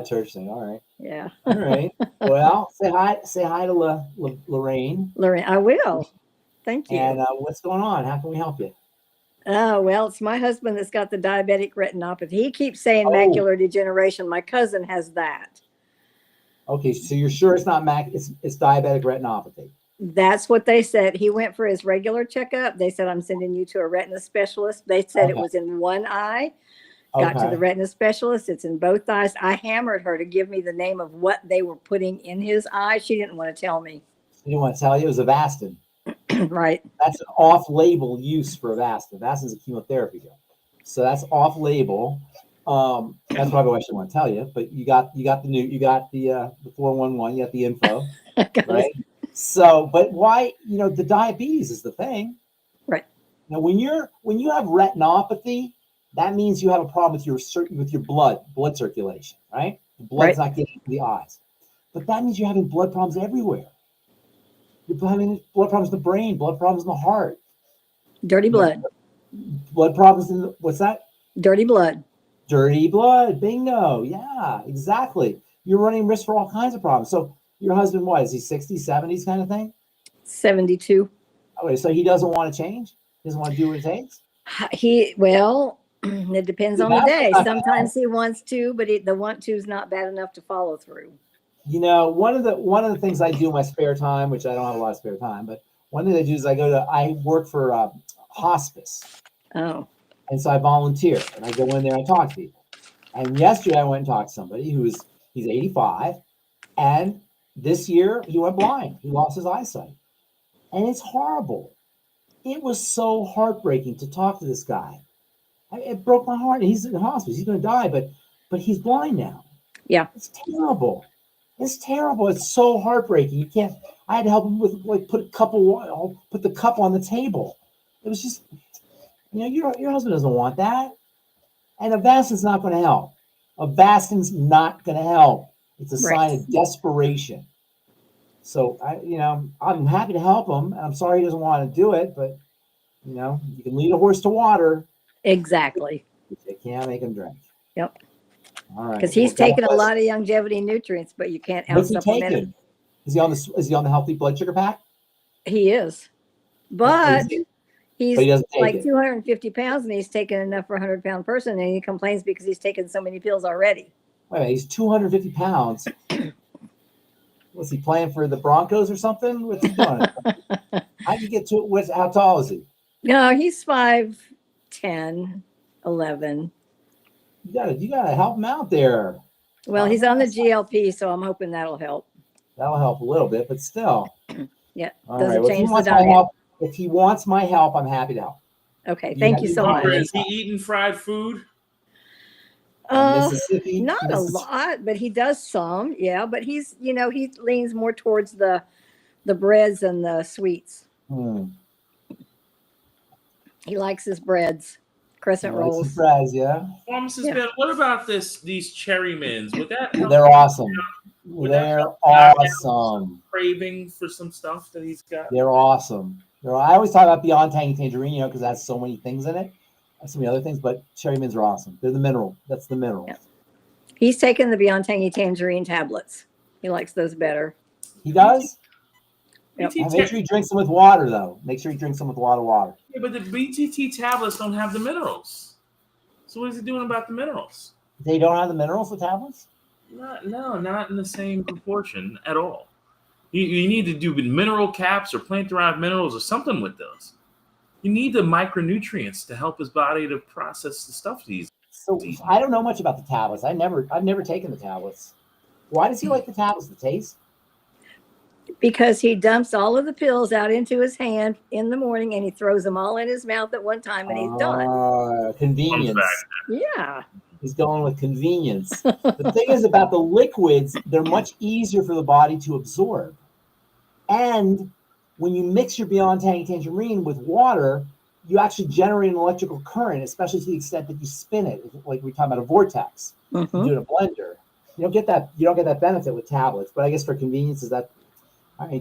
Church thing. All right. Yeah. All right. Well, say hi to Lorraine. Lorraine, I will. Thank you. And what's going on? How can we help you? Oh, well, it's my husband that's got the diabetic retinopathy. He keeps saying macular degeneration. My cousin has that. Okay, so you're sure it's not it's diabetic retinopathy? That's what they said. He went for his regular checkup. They said, I'm sending you to a retina specialist. They said it was in one eye. Got to the retina specialist. It's in both eyes. I hammered her to give me the name of what they were putting in his eye. She didn't want to tell me. She didn't want to tell you? It was Avastin. Right. That's an off-label use for Avastin. Avastin's a chemotherapy drug. So that's off-label. That's probably what I should want to tell you. But you got the 411, you got the info. Right? So, but why, the diabetes is the thing. Right. Now, when you have retinopathy, that means you have a problem with your blood circulation, right? The blood's not getting to the eyes. But that means you're having blood problems everywhere. You're having blood problems in the brain, blood problems in the heart. Dirty blood. Blood problems in what's that? Dirty blood. Dirty blood. Bingo. Yeah, exactly. You're running risk for all kinds of problems. So your husband, what is he, 60s, 70s kind of thing? 72. Okay, so he doesn't want to change? He doesn't want to do what it takes? It depends on the day. Sometimes he wants to, but the want to is not bad enough to follow through. One of the things I do in my spare time, which I don't have a lot of spare time, but one thing I do is I work for hospice. Oh. And so I volunteer and I go in there and talk to people. And yesterday I went and talked to somebody he's 85, and this year he went blind. He lost his eyesight. And it's horrible. It was so heartbreaking to talk to this guy. It broke my heart. He's in the hospice. He's going to die, but he's blind now. Yeah. It's terrible. It's terrible. It's so heartbreaking. You can't. I had to help him with put the cup on the table. It was just, your husband doesn't want that, and Avastin's not going to help. Avastin's not going to help. It's a sign of desperation. So I'm happy to help him. I'm sorry he doesn't want to do it, but you can lead a horse to water. Exactly. You can't make him drink. Yep. All right. Because he's taking a lot of longevity nutrients, but you can't out supplement him. Is he on the healthy blood sugar pack? He is, but he's like 250 pounds, and he's taking enough for a 100-pound person, and he complains because he's taken so many pills already. Wait a minute, he's 250 pounds. Was he playing for the Broncos or something? What's he doing? How'd you get to it? How tall is he? No, he's 5'10", 11. You gotta help him out there. Well, he's on the GLP, so I'm hoping that'll help. That'll help a little bit, but still. Yeah, All doesn't right. change the diet. If he wants my help, I'm happy to help. Okay, thank you so Barbara, much. is he eating fried food? Mississippi, Not a lot, but he does some. Yeah, but he's, he leans more towards the breads and the sweets. He likes his breads, crescent rolls. Breads, yeah. Pharmacist Ben, what about these cherry mints? Would that help? They're awesome. They're awesome. Craving for some stuff that he's got. They're awesome. I always talk about Beyond Tangy Tangerine, because it has so many things in it, so many other things. But cherry mints are awesome. They're the mineral. That's the mineral. Yeah. He's taken the Beyond Tangy Tangerine tablets. He likes those better. He does. Yep. Make sure he drinks them with water, though. Make sure he drinks them with a lot of water. Yeah, but the BTT tablets don't have the minerals. So what is he doing about the minerals? They don't have the minerals, the tablets? Not in the same proportion at all. You need to do mineral caps or plant-derived minerals or something with those. You need the micronutrients to help his body to process the stuff he's. So I don't know much about the tablets. I've never taken the tablets. Why does he like the tablets? The taste? Because he dumps all of the pills out into his hand in the morning and he throws them all in his mouth at one time and he's done. Convenience. Yeah. He's going with convenience. The thing is about the liquids, they're much easier for the body to absorb. And when you mix your Beyond Tangy Tangerine with water, you actually generate an electrical current, especially to the extent that you spin it, like we're talking about a vortex. You do it in a blender. You don't get that benefit with tablets, but I guess for convenience you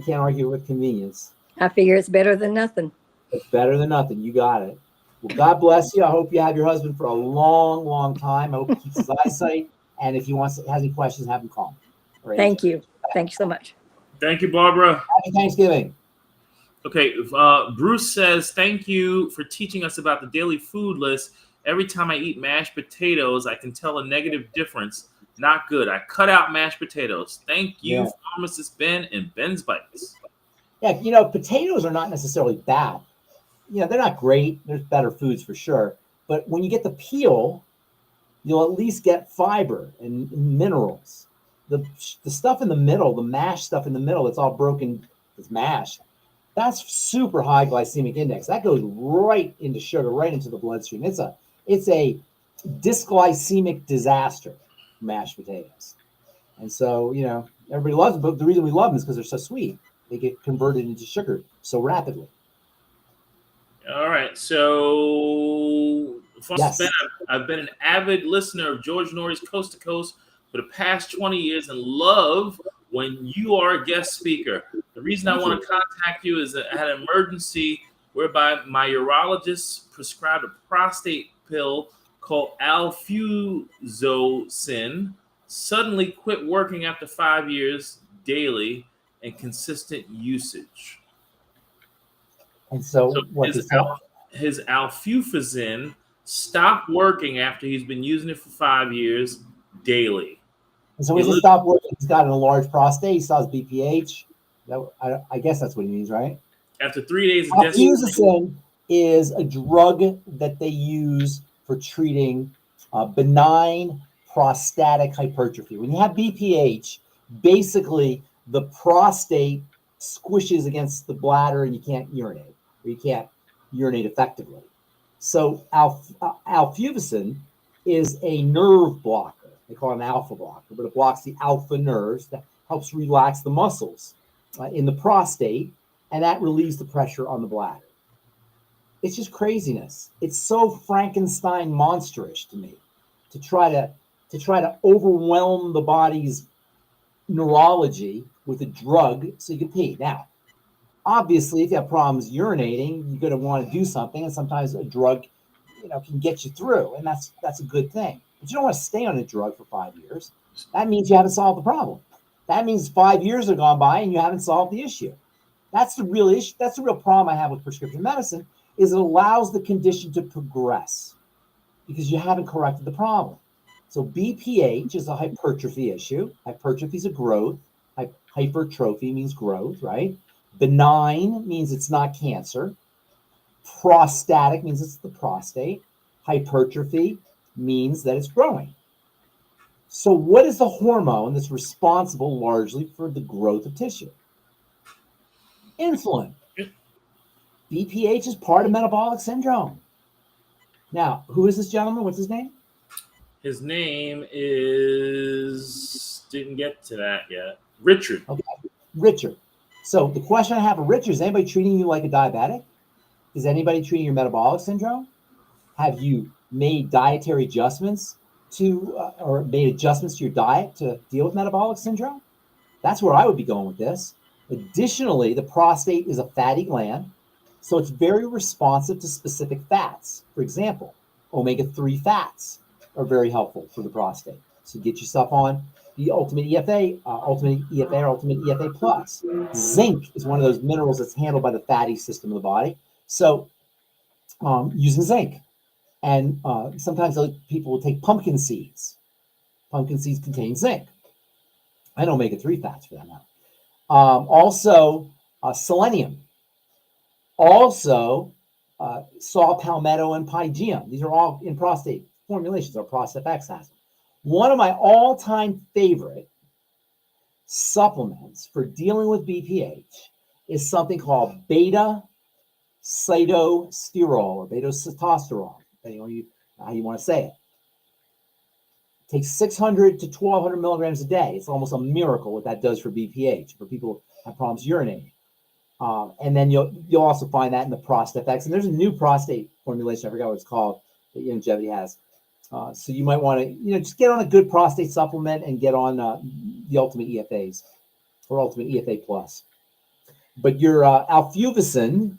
can't argue with convenience. I figure it's better than nothing. It's better than nothing. You got it. Well, God bless you. I hope you have your husband for a long, long time. I hope he keeps his eyesight. And if he has any questions, have him call me. Thank you. Thank you so much. Thank you, Barbara. Happy Thanksgiving. Okay, Bruce says, thank you for teaching us about the daily food list. Every time I eat mashed potatoes, I can tell a negative difference. Not good. I cut out mashed potatoes. Thank you, Pharmacist Ben and Ben's Bytes. Yeah, potatoes are not necessarily bad. They're not great. There's better foods for sure. But when you get the peel, you'll at least get fiber and minerals. The stuff in the middle, the mashed stuff in the middle, it's all broken, it's mashed. That's super high glycemic index. That goes right into sugar, right into the bloodstream. It's a dysglycemic disaster, mashed potatoes. And so, everybody loves them, but the reason we love them is because they're so sweet. They get converted into sugar so rapidly. All right. So, yes. I've been an avid listener of George Norrie's Coast to Coast for the past 20 years and love when you are a guest speaker. The reason I want to contact you is that I had an emergency whereby my urologist prescribed a prostate pill called alfuzosin, suddenly quit working after 5 years daily and consistent usage. And so his alfuzosin stopped working after he's been using it for 5 years daily. And so he stopped working. He's got an enlarged prostate. He saw his BPH. I guess that's what he means, right? After 3 days of alfuzosin is a drug that they use for treating benign prostatic hypertrophy. When you have BPH, basically the prostate squishes against the bladder and you can't urinate, or you can't urinate effectively. So alfuzosin is a nerve blocker. They call it an alpha blocker, but it blocks the alpha nerves that helps relax the muscles in the prostate, and that relieves the pressure on the bladder. It's just craziness. It's so Frankenstein monsterish to me to try to overwhelm the body's neurology with a drug so you can pee. Now, obviously, if you have problems urinating, you're going to want to do something, and sometimes a drug, can get you through, and that's a good thing. But you don't want to stay on a drug for 5 years. That means you haven't solved the problem. That means 5 years have gone by and you haven't solved the issue. That's the real issue. That's the real problem I have with prescription medicine, is it allows the condition to progress because you haven't corrected the problem. So BPH is a hypertrophy issue. Hypertrophy is a growth. Hypertrophy means growth, right? Benign means it's not cancer. Prostatic means it's the prostate. Hypertrophy means that it's growing. So what is the hormone that's responsible largely for the growth of tissue? Insulin. BPH is part of metabolic syndrome. Now, who is this gentleman? What's his name? His name is, didn't get to that yet. Richard. Okay, Richard. So the question I have for Richard, is anybody treating you like a diabetic? Is anybody treating your metabolic syndrome? Have you made dietary adjustments or made adjustments to your diet to deal with metabolic syndrome? That's where I would be going with this. Additionally, the prostate is a fatty gland, so it's very responsive to specific fats. For example, omega-3 fats are very helpful for the prostate. So get yourself on the Ultimate EFA, Ultimate EFA or Ultimate EFA Plus. Zinc is one of those minerals that's handled by the fatty system of the body. So using zinc. And sometimes people will take pumpkin seeds. Pumpkin seeds contain zinc and omega-3 fats for that matter. Also, selenium. Also, saw palmetto and pygeum. These are all in prostate formulations, or Flora Fx has them. One of my all-time favorite supplements for dealing with BPH is something called beta-cytosterol or beta-sitosterol, depending on how you want to say it. It takes 600 to 1,200 milligrams a day. It's almost a miracle what that does for BPH, for people who have problems urinating. And then you'll also find that in the Flora Fx. And there's a new prostate formulation, I forgot what it's called, that Longevity has. So you might want to, just get on a good prostate supplement and get on the Ultimate EFAs or Ultimate EFA Plus. But your alfuvicin,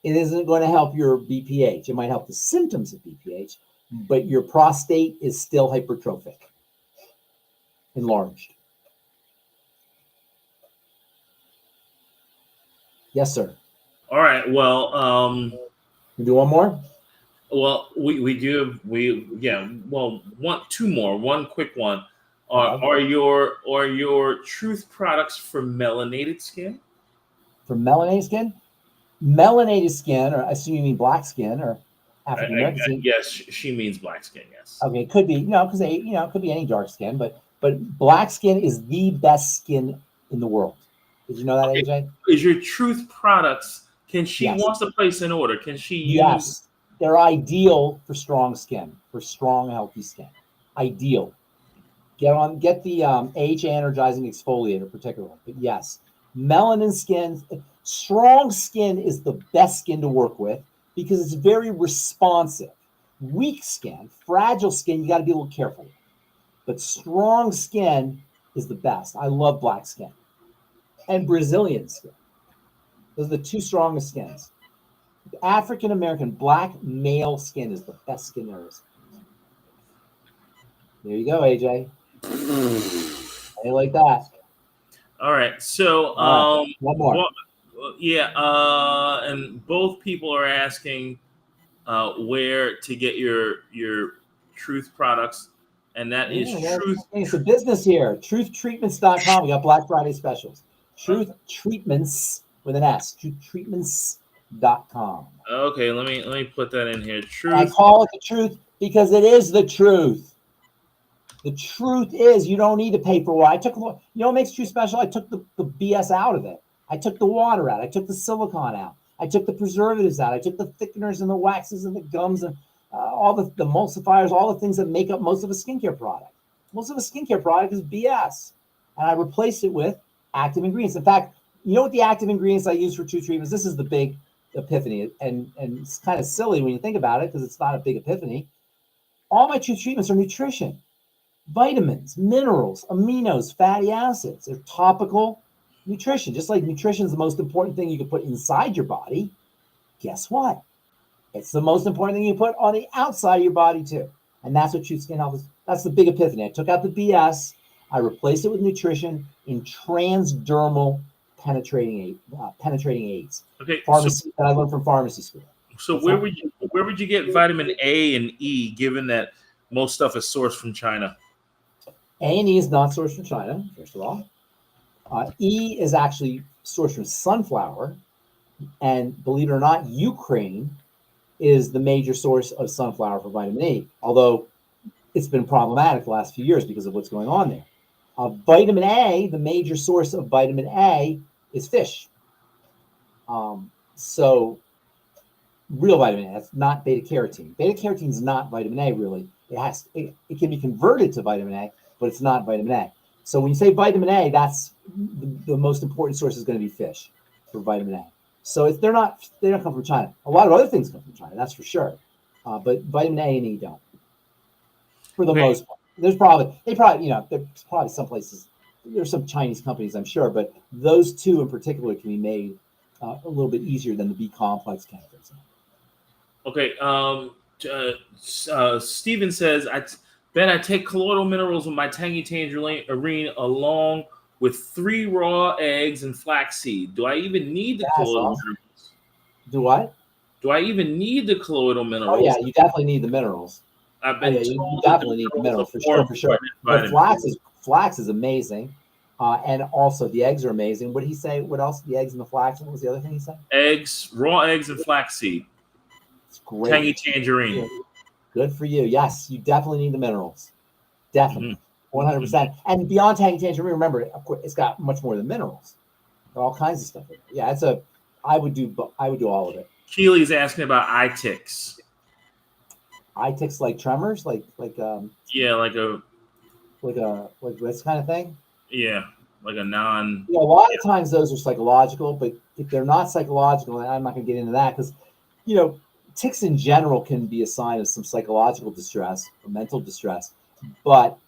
it isn't going to help your BPH. It might help the symptoms of BPH, but your prostate is still hypertrophic, enlarged. Yes, sir. All right. Well, we do one more. Well, we do. Two more. One quick one. Are your Truth products for melanated skin? For melanated skin? Melanated skin, or I assume you mean black skin or African American skin? Yes, she means black skin. Yes. Okay, it could be because it could be any dark skin, but black skin is the best skin in the world. Did you know that, AJ? Is your Truth products? Can she Yes. wants to place an order? Can she use? Yes, they're ideal for strong skin, for strong, healthy skin. Ideal. Get the age energizing exfoliator particularly. But yes, melanin skin, strong skin is the best skin to work with because it's very responsive. Weak skin, fragile skin, you got to be a little careful. But strong skin is the best. I love black skin and Brazilian skin. Those are the two strongest skins. African American black male skin is the best skin there is. There you go, AJ. I like that. All right. So one more. And both people are asking where to get your Truth products, and that is Truth. It's a business here. TruthTreatments.com. We got Black Friday specials. Truth Treatments with an S. TruthTreatments.com. Okay, let me put that in here. Truth. I call it the truth because it is the truth. The truth is you don't need to pay for what I took. What makes Truth special? I took the BS out of it. I took the water out. I took the silicone out. I took the preservatives out. I took the thickeners and the waxes and the gums and all the emulsifiers, all the things that make up most of a skincare product. Most of a skincare product is BS. And I replaced it with active ingredients. In fact, you know what the active ingredients I use for Truth treatments? This is the big epiphany. And it's kind of silly when you think about it because it's not a big epiphany. All my Truth treatments are nutrition. Vitamins, minerals, aminos, fatty acids. They're topical nutrition. Just like nutrition is the most important thing you can put inside your body, guess what? It's the most important thing you put on the outside of your body too. And that's what Truth Skin Health is. That's the big epiphany. I took out the BS. I replaced it with nutrition in transdermal penetrating aids. Okay. Pharmacy that I learned from pharmacy school. So where would you get vitamin A and E, given that most stuff is sourced from China? A and E is not sourced from China, first of all. E is actually sourced from sunflower. And believe it or not, Ukraine is the major source of sunflower for vitamin E, although it's been problematic the last few years because of what's going on there. Vitamin A, the major source of vitamin A is fish. So real vitamin A, that's not beta carotene. Beta carotene is not vitamin A, really. It can be converted to vitamin A, but it's not vitamin A. So when you say vitamin A, that's the most important source is going to be fish for vitamin A. So they don't come from China. A lot of other things come from China, that's for sure. But vitamin A and E don't, for the most part. There's probably some places. There's some Chinese companies, I'm sure, but those two in particular can be made a little bit easier than the B complex can, for example. Okay. Steven says, I take colloidal minerals with my Tangy Tangerine along with 3 raw eggs and flaxseed. Do I even need the colloidal minerals? Do what? Do I even need the colloidal minerals? Oh yeah, you definitely need the minerals. I've been told you definitely need the minerals for sure. But flax is amazing, and also the eggs are amazing. What did he say? What else? The eggs and the flax. What was the other thing he said? Raw eggs and flaxseed. It's great. Tangy Tangerine. Good for you. Yes, you definitely need the minerals. Definitely, 100%. And beyond Tangy Tangerine, remember, of course, it's got much more than minerals. All kinds of stuff. Yeah, I would do all of it. Keely's asking about eye ticks. Eye ticks like tremors, like this kind of thing. Yeah, like a non. Yeah, a lot of times those are psychological, but if they're not psychological, and I'm not going to get into that because, ticks in general can be a sign of some psychological distress or mental distress, but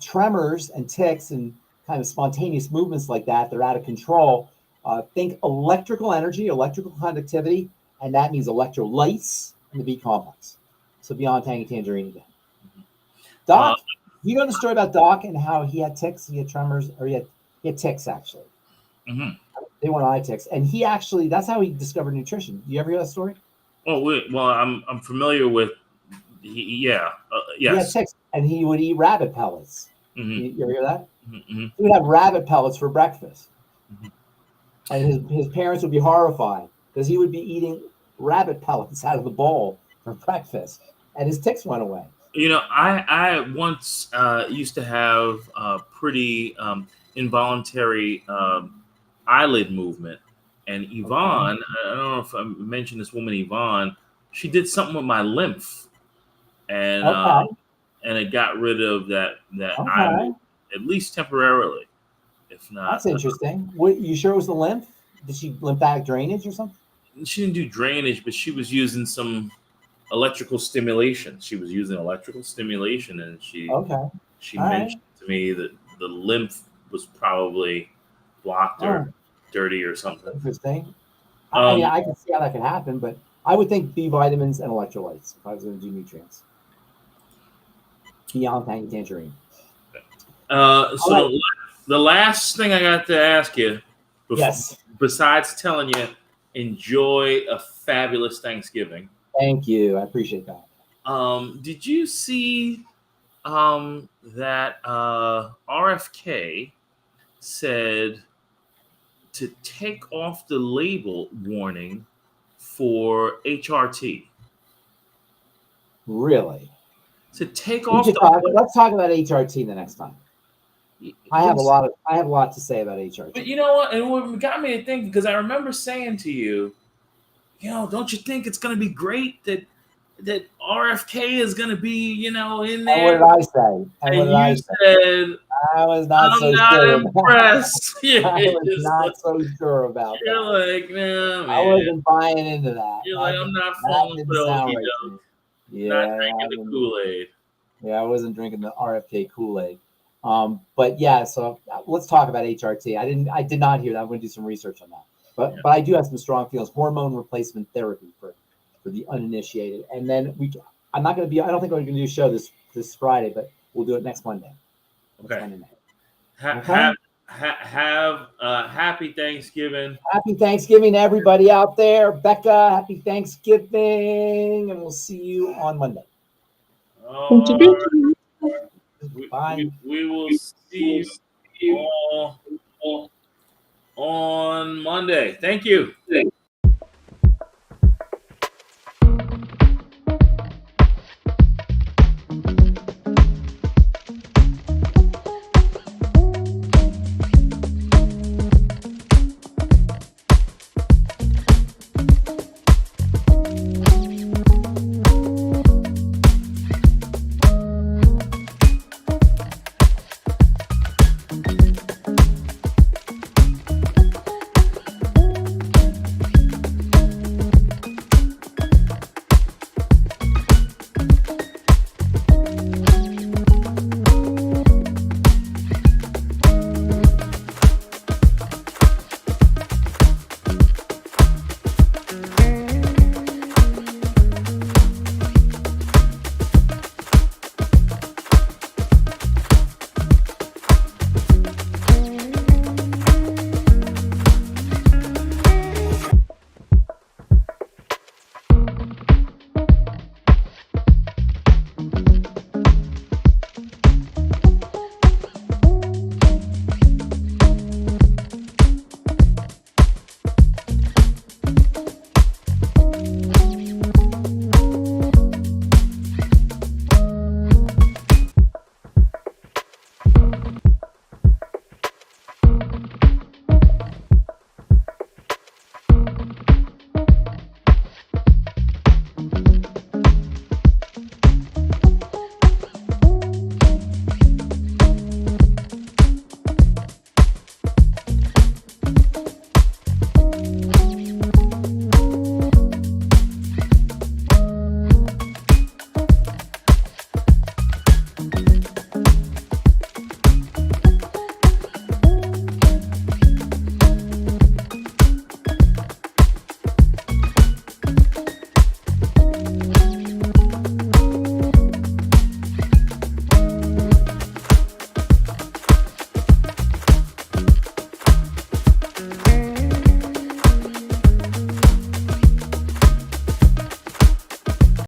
tremors and ticks and kind of spontaneous movements like that, they're out of control. Think electrical energy, electrical conductivity, and that means electrolytes in the B complex. So beyond Tangy Tangerine again. Doc, you know the story about Doc and how he had ticks, he had tremors, or he had ticks actually. Mm-hmm. They weren't eye ticks, and that's how he discovered nutrition. Do you ever hear that story? Oh, well, I'm familiar with. Yes. He had ticks, and he would eat rabbit pellets. Mm-hmm. You ever hear that? Mm-hmm. He would have rabbit pellets for breakfast. Mm-hmm. And his parents would be horrified because he would be eating rabbit pellets out of the bowl for breakfast, and his ticks went away. I once used to have pretty involuntary eyelid movement, and Yvonne, I don't know if I mentioned this woman Yvonne, she did something with my lymph, and it got rid of that eye movement, at least temporarily. If not, that's interesting. What, you sure it was the lymph? Did she lymphatic drainage or something? She didn't do drainage, but she was using some electrical stimulation. And she mentioned to me that the lymph was probably blocked or dirty or something. Interesting. I can see how that could happen, but I would think B vitamins and electrolytes if I was going to do nutrients. Beyond Tangy Tangerine. The last thing I got to ask you, besides telling you, enjoy a fabulous Thanksgiving. Thank you. I appreciate that. Did you see that RFK said to take off the label warning for HRT? Really? To take off. Let's talk about HRT the next time. I have a lot to say about HRT. But you know what? And what got me to think, because I remember saying to you, don't you think it's going to be great that RFK is going to be, in there? And what did I say? And you said, I was not so sure. Impressed. I was not so sure about that. You're like, no, man. I wasn't buying into that. You're like, I'm not falling for those. Not drinking the Kool-Aid. Yeah, I wasn't drinking the RFK Kool-Aid. But yeah, so let's talk about HRT. I did not hear that. I'm going to do some research on that. But I do have some strong feelings. Hormone replacement therapy for the uninitiated. And then I don't think we're going to do a show this Friday, but we'll do it next Monday. Okay. Have happy Thanksgiving. Happy Thanksgiving to everybody out there. Becca, happy Thanksgiving. And we'll see you on Monday. Thank you. Bye. We will see you all on Monday. Thank you.